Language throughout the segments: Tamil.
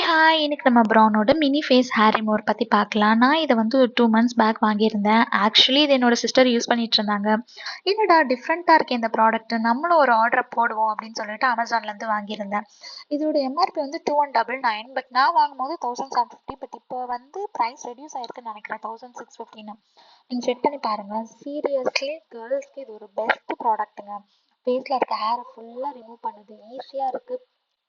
ஹாய்! இன்னைக்கு நம்ம ப்ரௌனோட மினி ஃபேஸ் ஹேர் ரிமூவர் பத்தி பார்க்கலாம். நான் இத வந்து ஒரு 2 மந்த்ஸ் பேக் வாங்கியிருந்தேன். ஆக்சுவலி இது என்னோட சிஸ்டர் யூஸ் பண்ணிட்டுருந்தாங்க. என்னடா டிஃப்ரெண்ட்டா இருக்கே இந்த ப்ராடக்ட். நம்மளும் ஒரு ஆர்டர போடுவோம் அப்படின்னு சொல்லிட்டு Amazonலேருந்து வாங்கியிருந்தேன். இதோட எம்ஆர்பி வந்து 2199 பட் நான் வாங்கும்போது 1750 பட் இப்போ வந்து பிரைஸ் ரெடியூஸ் ஆயிருக்குன்னு நினைக்கிறேன் 1650ன்னு. நீங்க செக் பண்ணி பாருங்க. சீரியஸ்லி கேர்ள்ஸ்க்கு இது ஒரு பெஸ்ட் ப்ராடக்ட்டுங்க. ஃபேஸ்ல இருக்க ஹேர ஃபுல்லா ரிமூவ் பண்ணுது. ஈஸியா இருக்கு.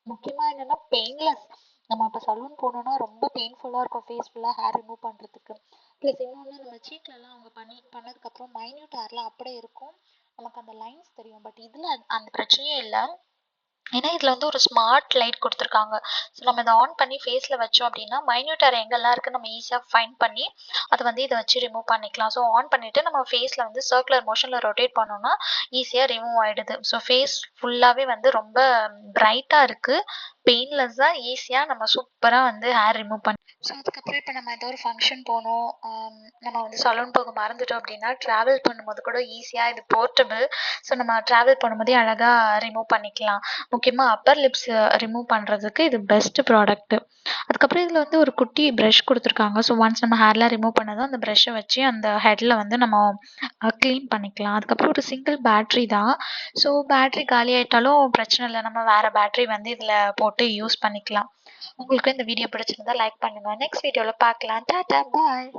முக்கியமா என்னன்னா பெயின்லெஸ். நம்ம இப்போ சலூன் போனோம்னா ரொம்ப பெயின்ஃபுல்லாக இருக்கும் ஃபேஸ் ஃபுல்லாக ஹேர் ரிமூவ் பண்ணுறதுக்கு. ப்ளஸ் இன்னொன்று நம்ம சீக்லலாம் அவங்க பண்ணதுக்கப்புறம் மைன்யூட் ஹேர்லாம் அப்படியே இருக்கும். நமக்கு அந்த லைன்ஸ் தெரியும். பட் இதில் அந்த பிரச்சனையே இல்லை. ஏன்னா இதில் வந்து ஒரு ஸ்மார்ட் லைட் கொடுத்துருக்காங்க. ஸோ நம்ம இதை ஆன் பண்ணி ஃபேஸில் வச்சோம் அப்படின்னா மைன்யூட் ஹேர் எங்கெல்லாம் இருக்குன்னு நம்ம ஈஸியாக ஃபைண்ட் பண்ணி அதை வந்து இதை வச்சு ரிமூவ் பண்ணிக்கலாம். ஸோ ஆன் பண்ணிவிட்டு நம்ம ஃபேஸில் வந்து சர்க்குலர் மோஷனில் ரொட்டேட் பண்ணோம்னா ஈஸியாக ரிமூவ் ஆகிடுது. ஸோ ஃபேஸ் ஃபுல்லாகவே வந்து ரொம்ப பிரைட்டாக இருக்குது. பெயின்லெஸ்ஸாக ஈஸியாக நம்ம சூப்பராக வந்து ஹேர் ரிமூவ் பண்ணி. ஸோ அதுக்கப்புறம் இப்போ நம்ம ஏதோ ஒரு ஃபங்க்ஷன் போகணும், நம்ம வந்து சலூன் போக மறந்துட்டோம் அப்படின்னா ட்ராவல் பண்ணும்போது கூட ஈஸியாக இது போர்ட்டபிள். ஸோ நம்ம ட்ராவல் பண்ணும்போதே அழகாக ரிமூவ் பண்ணிக்கலாம். முக்கியமாக அப்பர் லிப்ஸ் ரிமூவ் பண்ணுறதுக்கு இது பெஸ்ட் ப்ராடக்ட்டு. அதுக்கப்புறம் இதில் வந்து ஒரு குட்டி ப்ரஷ் கொடுத்துருக்காங்க. ஸோ ஒன்ஸ் நம்ம ஹேர்லாம் ரிமூவ் பண்ணதும் அந்த ப்ரஷ்ஷை வச்சு அந்த ஹெட்டில் வந்து நம்ம க்ளீன் பண்ணிக்கலாம். அதுக்கப்புறம் ஒரு சிங்கிள் பேட்ரி தான். ஸோ பேட்ரி காலி ஆகிட்டாலும் பிரச்சனை இல்லை. நம்ம வேறு பேட்ரி வந்து இதில் போட்டு யூஸ் பண்ணிக்கலாம். உங்களுக்கு இந்த வீடியோ பிடிச்சிருந்தா லைக் பண்ணுங்கள். நெக்ஸ்ட் வீடியோவில் பார்க்கலாம். டாடா பாய்.